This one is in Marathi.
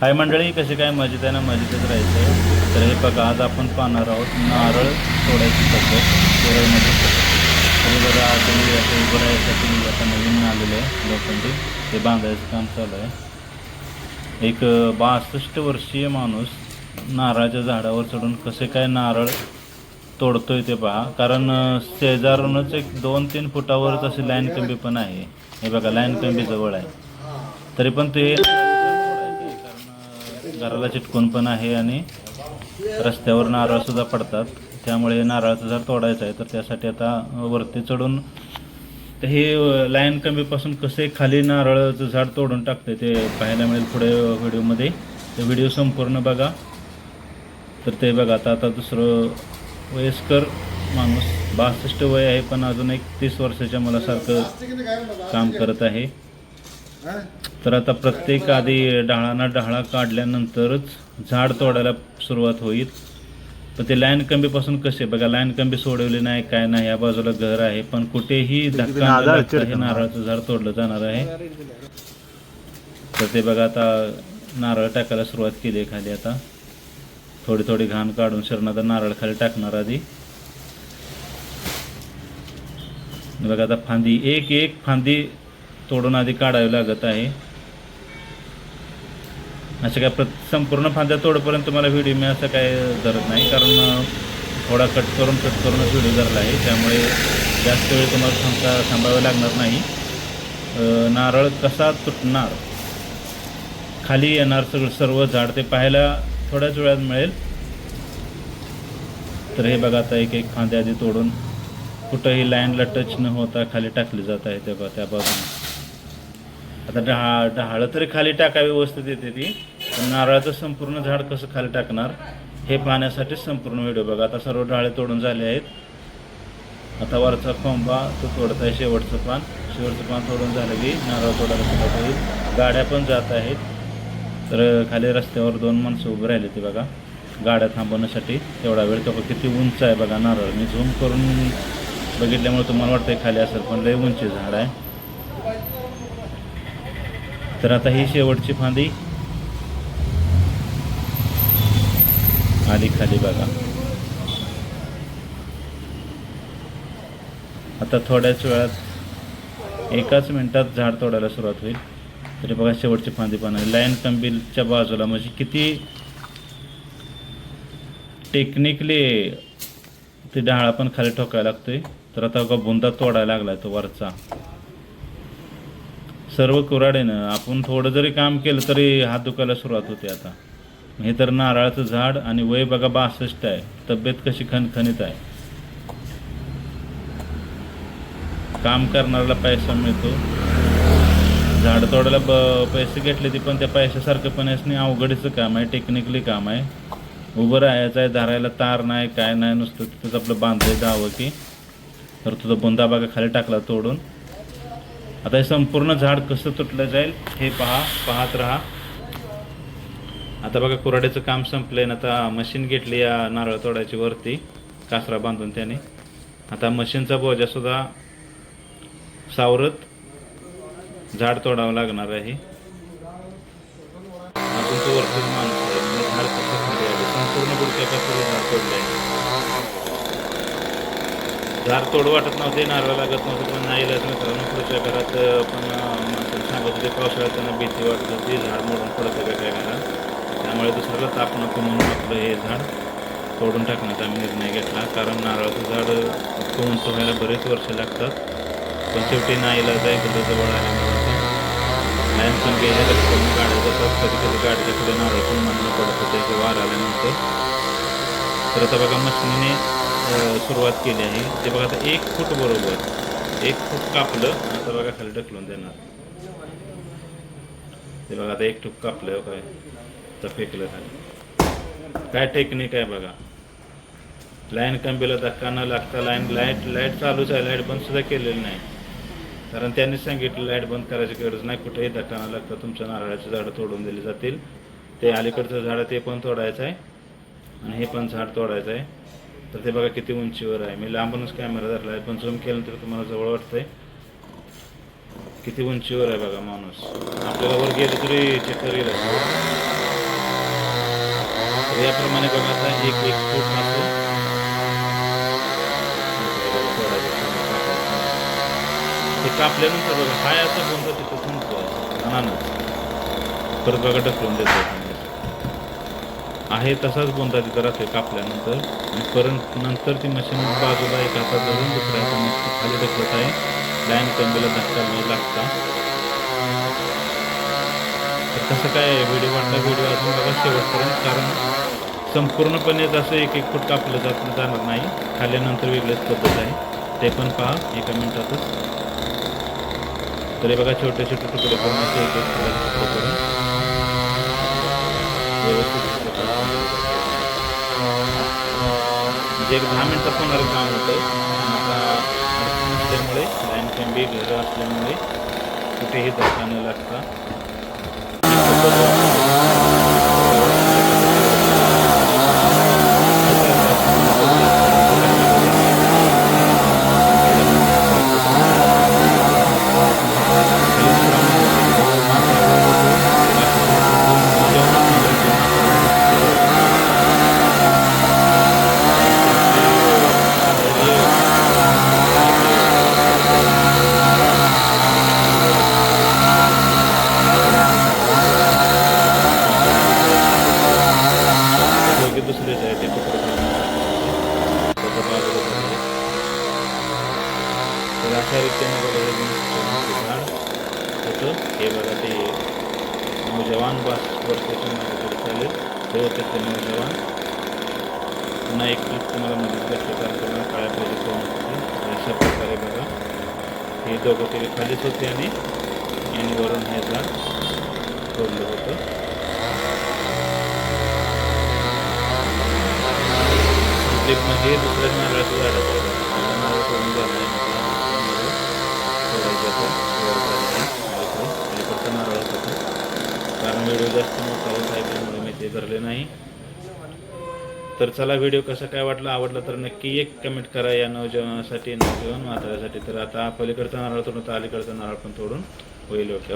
हाय मंडळी, कसे काय मजेत आहे ना? मजेतच राहायचं आहे. तर हे बघा, आज आपण पाहणार आहोत नारळ तोडायची पद्धत केरळमध्ये. तरी बघा, तुम्ही आता उभं राहायसाठी आता नवीन आलेलं आहे लोखंडी, ते बांधायचं काम चालू आहे. एक 62 वर्षीय माणूस नारळाच्या झाडावर चढून कसे काय नारळ तोडतोय ते पहा. कारण शेजारूनच एक 2-3 फुटावरच अशी लाईन कंबी पण आहे. हे बघा, लाईन कंबी जवळ आहे, तरी पण ते घराला चिटकून पण आहे आणि रस्त्यावर नारळसुद्धा पडतात. त्यामुळे नारळाचं झाड तोडायचं आहे. तर त्यासाठी आता वरती चढून हे लाईन कंबीपासून कसे खाली नारळाचं झाड तोडून टाकते ते पाहायला मिळेल पुढे व्हिडिओमध्ये. ते व्हिडिओ संपूर्ण बघा. तर ते बघा, आता दुसरं वयस्कर माणूस, 62 वय आहे, पण अजून एक 30 वर्षाच्या मुलासारखं काम करत आहे. तर आता प्रत्येक आधी डाळांना डाळा काढल्यानंतरच झाड तोडायला सुरुवात होईल. पण ते लाईन कंबीपासून कसे बघा, लाईन कंबी सोडवली नाही, काय नाही, या बाजूला घर आहे, पण कुठेही धक्का न लागता हे नारळाचं झाड तोडलं जाणार आहे. तर ते बघा, आता नारळ टाकायला सुरुवात केली आहे खाली. आता थोडी थोडी घाण काढून शरणाचा नारळ खाली टाकणार आधी. बघा, आता फांदी एक एक फांदी तोडून आधी काढावी लागत आहे. असं काय संपूर्ण फांद्या तोडपर्यंत तुम्हाला व्हिडिओ मी असं काय धरत नाही, कारण थोडा कट करूनच व्हिडिओ धरला आहे. त्यामुळे जास्त वेळ तुम्हाला थांबावे लागणार नाही. नारळ कसा तुटणार, खाली येणार सर्व झाड, ते पाहायला थोड्याच वेळात मिळेल. तर हे बघा, आता एक एक फांदी आधी तोडून कुठंही लाईनला टच न होता खाली टाकली जात आहे. त्या बाजूने आता डहाळं तरी खाली टाकावी व्यवस्थित येते ती, पण नारळाचं संपूर्ण झाड कसं खाली टाकणार हे पाहण्यासाठी संपूर्ण व्हिडिओ बघा. आता सर्व डाळे तोडून झाले आहेत. आता वरचा खोंबा तो तोडत आहे, शेवटचं पान तोडून झालं की नारळ तोडायला सुरुवात होईल. गाड्या पण जात आहेत. तर खाली रस्त्यावर 2 माणसं उभं राहिले ते बघा, गाड्या थांबवण्यासाठी. तेवढा वेळ तो किती उंच आहे बघा नारळ. मी झूम करून बघितल्यामुळे तुम्हाला वाटतंय खाली असेल, पण लय उंची झाड आहे. तर आता ही शेवटची फांदी आली खाली बघा. आता थोड्याच वेळात 1 मिनिटात झाड तोडायला सुरुवात होईल. तरी बघा, शेवटची फांदी पण आहे लाईन कंबीलच्या बाजूला. म्हणजे किती टेक्निकली ते डाळा पण खाली ठोकायला लागतोय. तर आता बघा, बुंदा तोडायला लागलाय तो वरचा. सर्व कुऱ्हाडीनं आपण थोडं जरी काम केलं तरी हात दुखायला सुरुवात होते. आता हे तर नारळाचं झाड आणि वय बघा 62 आहे. तब्येत कशी खणखणीत आहे. काम करणाऱ्याला पैसा मिळतो. झाड तोडायला पैसे घेतले ती, पण त्या पैशासारखं पण असणे अवघडीचं काम आहे, टेक्निकली काम आहे. उभं राहायचं आहे, धरायला तार नाही, काय नाही, नुसतं तिथंच आपलं बांधलं जावं की. तर तुझा बुंदा बघा खाली टाकला तोडून. आता हे संपूर्ण झाड कसं तुटलं जाईल हे पाहत राहा. आता बघा, कुऱ्हाडीचं काम संपलंय ना. आता मशीन घेतली या नारळ तोडायची वरती कासरा बांधून त्याने. आता मशीनचा बोजासुद्धा सावरत झाड तोडावं लागणार आहे. अजून तो वरतीच माणूस आहे, म्हणजे झाड कसं खाली आले, संपूर्ण बुडक्यापासून झाड तोडलंय. झाड तोड वाटत नव्हते, नारळ लागत नव्हते, पण नाही इलाज मित्रांनो. पुढच्या घरात पण माणसाला सांगत होते, पावसाळ्यात त्यांना भीती वाटत होती झाड मोडून पडतं का काय घरात. त्यामुळे दुसऱ्याला ताप नको म्हणून आपलं हे झाड तोडून टाकण्याचा आम्ही निर्णय घेतला. कारण नारळाचं झाड इतकं उंच व्हायला बरेच वर्ष लागतात. पण शेवटी नाही इलाज आहे, जवळ आल्यामुळे लाईन पण गेल्या रस्त्याने गाड्या जातात. कधी कधी गाडीच्या पुढे नारळ पण मानणं पडत होते ते वार आल्यानंतर. तर आता बघा, मशिनीने सुरुवात केली आहे. ते बघा, आता 1 फूट बरोबर 1 फूट कापलं. आता बघा खाली ढकलून देणार. ते बघा, आता 1 ठूक कापलं काय तर फेकलं खाली. काय टेक्निक आहे बघा. लाईन कंबीला धक्का न लागता लाईट चालूच आहे, लाईट बंद सुद्धा केलेली नाही. कारण त्यांनी सांगितलं लाईट बंद करायची गरज नाही, कुठेही धक्का न लागता तुमच्या नारळाची झाडं तोडून दिली जातील. ते अलीकडचं झाड ते पण तोडायचं आहे आणि हे पण झाड तोडायचं आहे. तर ते बघा किती उंचीवर आहे. मी लांबूनच कॅमेरा धरला आहे, पण झूम केल्यानंतर तुम्हाला जवळ वाटतंय किती उंचीवर आहे बघा माणूस. आपल्याला वर गेलं तरी चक्कर येईल. याप्रमाणे बघा आता एक एक फूट असं ते कापल्यानंतर बघा हा याचा गोंद तिथं थांबतो रानानच. परत बघा ढकलून देतो आहे तसाच गोंदा तिथं राहतोय कापल्यानंतर. आणि परत नंतर ती मशीन बाजूला एक हातात धरून दुसऱ्या हाताने खाली ढकलत आहे. लाईन कंबीला धक्का न लागता. तर कसं काय व्हिडिओ वाटला व्हिडिओ अजून बघा शेवटपर्यंत, कारण संपूर्णपणे जसं एक एक फूट कापलं जाणार नाही, खाल्ल्यानंतर वेगळीच पद्धत आहे, ते पण पहा एका मिनिटातच. तरी बघा छोटे छोटे तुकडे करून असे एक एक तुकडे करून व्यवस्थित म्हणजे एक 10 मिनिटात होणारं काम होतं. आता अडचण असल्यामुळे लाईन कमी घरं असल्यामुळे कुठेही धक्का न लागता दुसरेच आहे ते तुकडे त्याच्या बाजूला झाले. तर अशा रीतीने बघा झाड होतं. हे बघा ते नौजवान बस वर्षाच्या मागे चालेल हे होते ते नौजवान. पुन्हा एक क्लिप तुम्हाला मध्येच लक्षात आलं तुम्हाला काळ्या पाहिजे कोण होते. अशा प्रकारे बघा हे दोघं तरी खालीच होते आणि वरून हे झाड तोडलं होतं. म्हणजे दुसऱ्या नारळाचं झाडाचं नारळ तोडून झालं आहे अलीकडचं नारळ होतं, कारण व्हिडिओ जास्त मोठा होत आहे त्यामुळे मी ते धरले नाही. तर चला व्हिडिओ कसा काय वाटला, आवडला तर नक्की एक कमेंट करा या नौजवानासाठी, नौजवान म्हाताऱ्यासाठी. तर आता पलीकडचा नारळ तोडून तर अलीकडचा नारळ पण तोडून होईल. ओके.